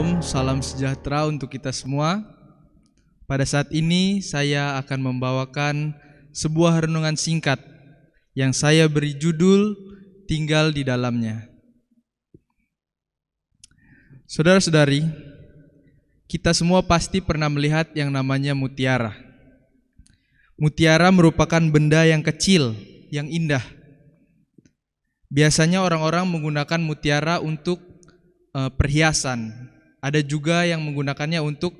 Shalom, salam sejahtera untuk kita semua. Pada saat ini saya akan membawakan sebuah renungan singkat yang saya beri judul Tinggal di Dalamnya. Saudara-saudari, kita semua pasti pernah melihat yang namanya mutiara. Mutiara merupakan benda yang kecil, yang indah. Biasanya orang-orang menggunakan mutiara untuk perhiasan. Ada juga yang menggunakannya untuk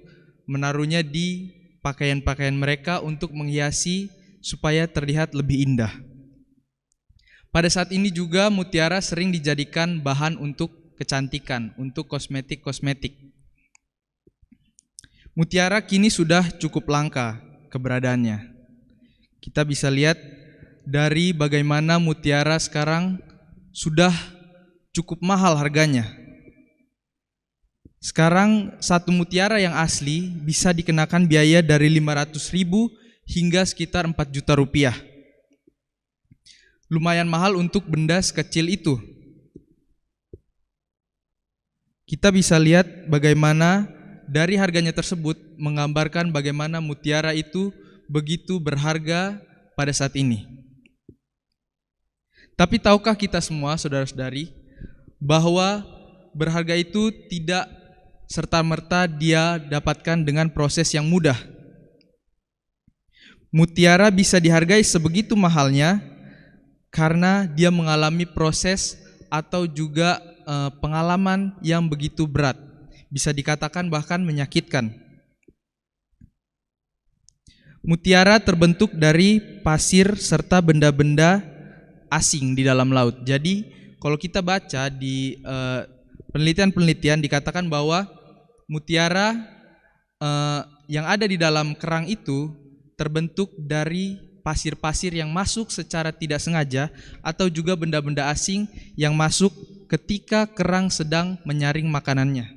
menaruhnya di pakaian-pakaian mereka untuk menghiasi supaya terlihat lebih indah. Pada saat ini juga mutiara sering dijadikan bahan untuk kecantikan, untuk kosmetik-kosmetik. Mutiara kini sudah cukup langka keberadaannya. Kita bisa lihat dari bagaimana mutiara sekarang sudah cukup mahal harganya. Sekarang satu mutiara yang asli bisa dikenakan biaya dari 500.000 hingga sekitar 4 juta rupiah. Lumayan mahal untuk benda sekecil itu. Kita bisa lihat bagaimana dari harganya tersebut menggambarkan bagaimana mutiara itu begitu berharga pada saat ini. Tapi tahukah kita semua, saudara-saudari, bahwa berharga itu tidak serta-merta dia dapatkan dengan proses yang mudah. Mutiara bisa dihargai sebegitu mahalnya karena dia mengalami proses atau juga pengalaman yang begitu berat. Bisa dikatakan bahkan menyakitkan. Mutiara terbentuk dari pasir serta benda-benda asing di dalam laut. Jadi kalau kita baca di penelitian-penelitian dikatakan bahwa mutiara yang ada di dalam kerang itu terbentuk dari pasir-pasir yang masuk secara tidak sengaja atau juga benda-benda asing yang masuk ketika kerang sedang menyaring makanannya.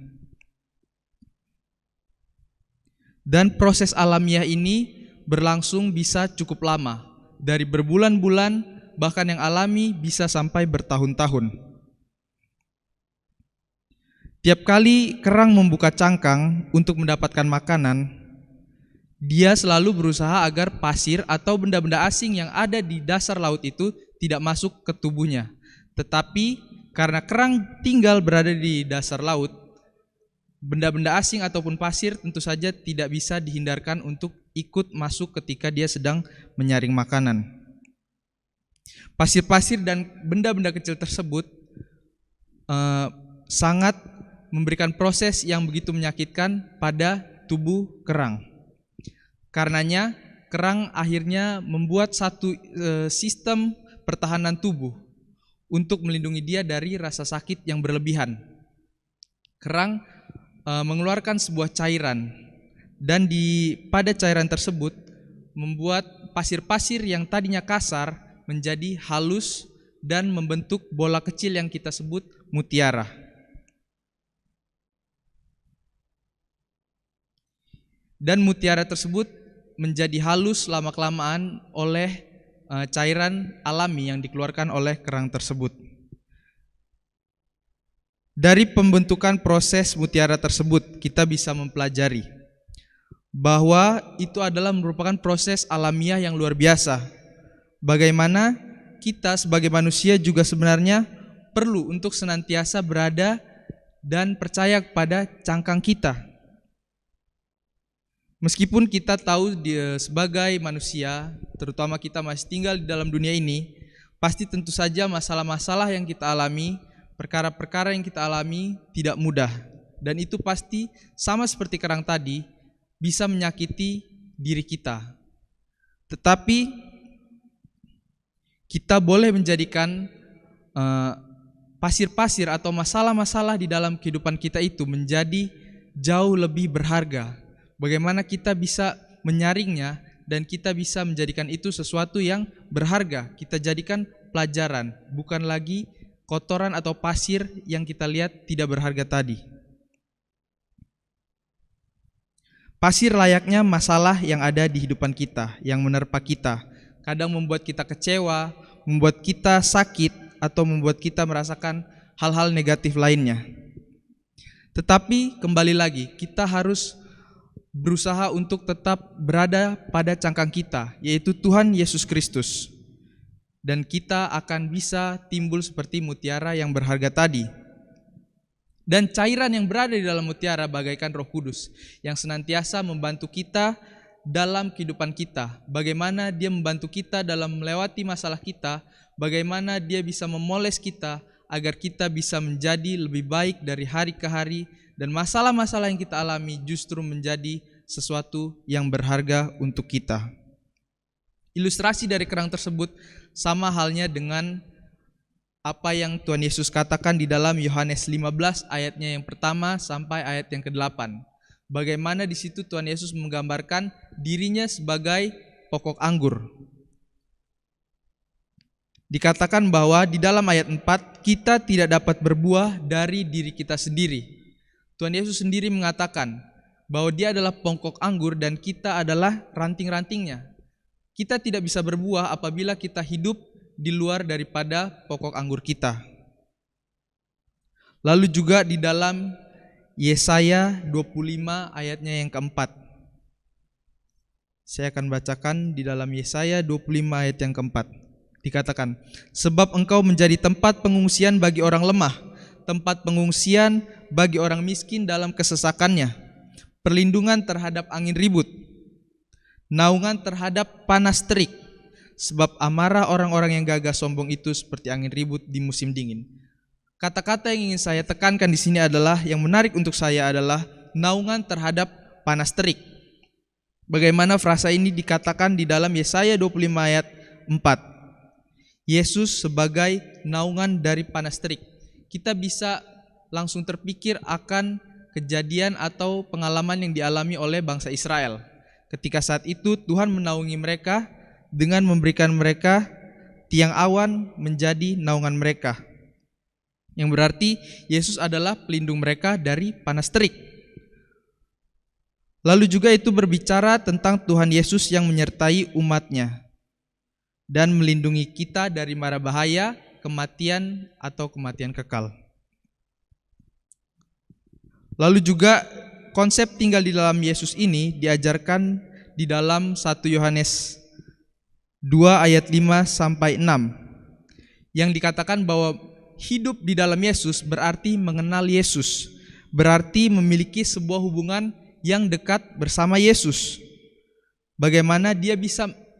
Dan proses alamiah ini berlangsung bisa cukup lama, dari berbulan-bulan bahkan yang alami bisa sampai bertahun-tahun. Tiap kali kerang membuka cangkang untuk mendapatkan makanan, dia selalu berusaha agar pasir atau benda-benda asing yang ada di dasar laut itu tidak masuk ke tubuhnya. Tetapi karena kerang tinggal berada di dasar laut, benda-benda asing ataupun pasir tentu saja tidak bisa dihindarkan untuk ikut masuk ketika dia sedang menyaring makanan. Pasir-pasir dan benda-benda kecil tersebut sangat memberikan proses yang begitu menyakitkan pada tubuh kerang. Karenanya kerang akhirnya membuat satu sistem pertahanan tubuh untuk melindungi dia dari rasa sakit yang berlebihan. Kerang mengeluarkan sebuah cairan dan pada cairan tersebut membuat pasir-pasir yang tadinya kasar menjadi halus dan membentuk bola kecil yang kita sebut mutiara. Dan mutiara tersebut menjadi halus lama-kelamaan oleh cairan alami yang dikeluarkan oleh kerang tersebut. Dari pembentukan proses mutiara tersebut, kita bisa mempelajari bahwa itu adalah merupakan proses alamiah yang luar biasa. Bagaimana kita sebagai manusia juga sebenarnya perlu untuk senantiasa berada dan percaya kepada cangkang kita. Meskipun kita tahu sebagai manusia, terutama kita masih tinggal di dalam dunia ini, pasti tentu saja masalah-masalah yang kita alami, perkara-perkara yang kita alami tidak mudah. Dan itu pasti sama seperti kerang tadi, bisa menyakiti diri kita. Tetapi kita boleh menjadikan pasir-pasir atau masalah-masalah di dalam kehidupan kita itu menjadi jauh lebih berharga. Bagaimana kita bisa menyaringnya dan kita bisa menjadikan itu sesuatu yang berharga. Kita jadikan pelajaran, bukan lagi kotoran atau pasir yang kita lihat tidak berharga tadi. Pasir layaknya masalah yang ada di kehidupan kita, yang menerpa kita. Kadang membuat kita kecewa, membuat kita sakit, atau membuat kita merasakan hal-hal negatif lainnya. Tetapi kembali lagi, kita harus berusaha untuk tetap berada pada cangkang kita, yaitu Tuhan Yesus Kristus. Dan kita akan bisa timbul seperti mutiara yang berharga tadi. Dan cairan yang berada di dalam mutiara bagaikan Roh Kudus yang senantiasa membantu kita dalam kehidupan kita. Bagaimana dia membantu kita dalam melewati masalah kita, bagaimana dia bisa memoles kita agar kita bisa menjadi lebih baik dari hari ke hari, dan masalah-masalah yang kita alami justru menjadi sesuatu yang berharga untuk kita. Ilustrasi dari kerang tersebut sama halnya dengan apa yang Tuhan Yesus katakan di dalam Yohanes 15 ayatnya yang pertama sampai ayat yang ke-8. Bagaimana di situ Tuhan Yesus menggambarkan dirinya sebagai pokok anggur. Dikatakan bahwa di dalam ayat 4, kita tidak dapat berbuah dari diri kita sendiri. Tuhan Yesus sendiri mengatakan bahwa dia adalah pokok anggur dan kita adalah ranting-rantingnya. Kita tidak bisa berbuah apabila kita hidup di luar daripada pokok anggur kita. Lalu juga di dalam Yesaya 25 ayatnya yang keempat. Saya akan bacakan di dalam Yesaya 25 ayat yang keempat. Dikatakan, sebab engkau menjadi tempat pengungsian bagi orang lemah, tempat pengungsian bagi orang miskin dalam kesesakannya, perlindungan terhadap angin ribut, naungan terhadap panas terik, sebab amarah orang-orang yang gagah sombong itu seperti angin ribut di musim dingin. Kata-kata yang ingin saya tekankan di sini adalah, yang menarik untuk saya adalah naungan terhadap panas terik. Bagaimana frasa ini dikatakan di dalam Yesaya 25 ayat 4. Yesus sebagai naungan dari panas terik. Kita bisa langsung terpikir akan kejadian atau pengalaman yang dialami oleh bangsa Israel. Ketika saat itu Tuhan menaungi mereka dengan memberikan mereka tiang awan menjadi naungan mereka. Yang berarti Yesus adalah pelindung mereka dari panas terik. Lalu juga itu berbicara tentang Tuhan Yesus yang menyertai umatnya dan melindungi kita dari mara bahaya, kematian, atau kematian kekal. Lalu juga konsep tinggal di dalam Yesus ini diajarkan di dalam 1 Yohanes 2 ayat 5 sampai 6, yang dikatakan bahwa hidup di dalam Yesus berarti mengenal Yesus, berarti memiliki sebuah hubungan yang dekat bersama Yesus. Bagaimana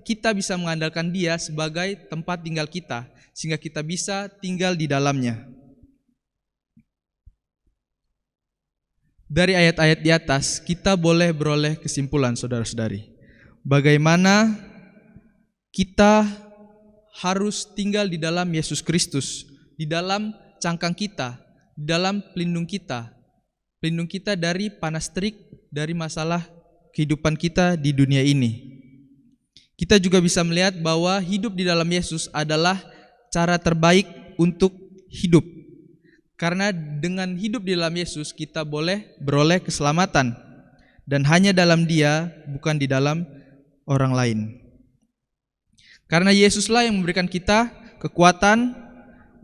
kita bisa mengandalkan dia sebagai tempat tinggal kita, sehingga kita bisa tinggal di dalamnya. Dari ayat-ayat di atas, kita boleh beroleh kesimpulan, saudara-saudari. Bagaimana kita harus tinggal di dalam Yesus Kristus, di dalam cangkang kita, di dalam pelindung kita dari panas terik, dari masalah kehidupan kita di dunia ini. Kita juga bisa melihat bahwa hidup di dalam Yesus adalah cara terbaik untuk hidup. Karena dengan hidup di dalam Yesus kita boleh beroleh keselamatan, dan hanya dalam Dia, bukan di dalam orang lain. Karena Yesuslah yang memberikan kita kekuatan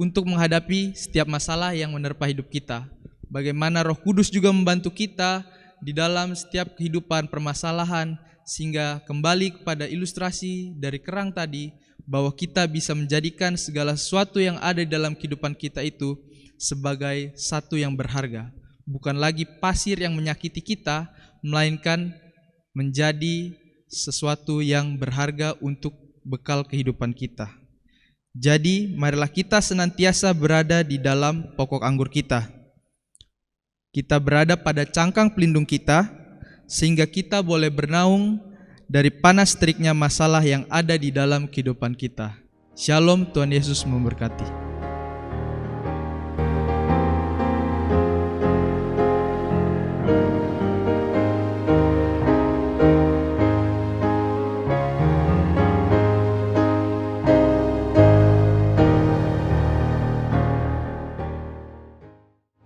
untuk menghadapi setiap masalah yang menerpa hidup kita. Bagaimana Roh Kudus juga membantu kita di dalam setiap kehidupan permasalahan, sehingga kembali kepada ilustrasi dari kerang tadi, bahwa kita bisa menjadikan segala sesuatu yang ada di dalam kehidupan kita itu sebagai satu yang berharga. Bukan lagi pasir yang menyakiti kita, melainkan menjadi sesuatu yang berharga untuk bekal kehidupan kita. Jadi marilah kita senantiasa berada di dalam pokok anggur kita. Kita berada pada cangkang pelindung kita, sehingga kita boleh bernaung dari panas teriknya masalah yang ada di dalam kehidupan kita. Shalom, Tuhan Yesus memberkati.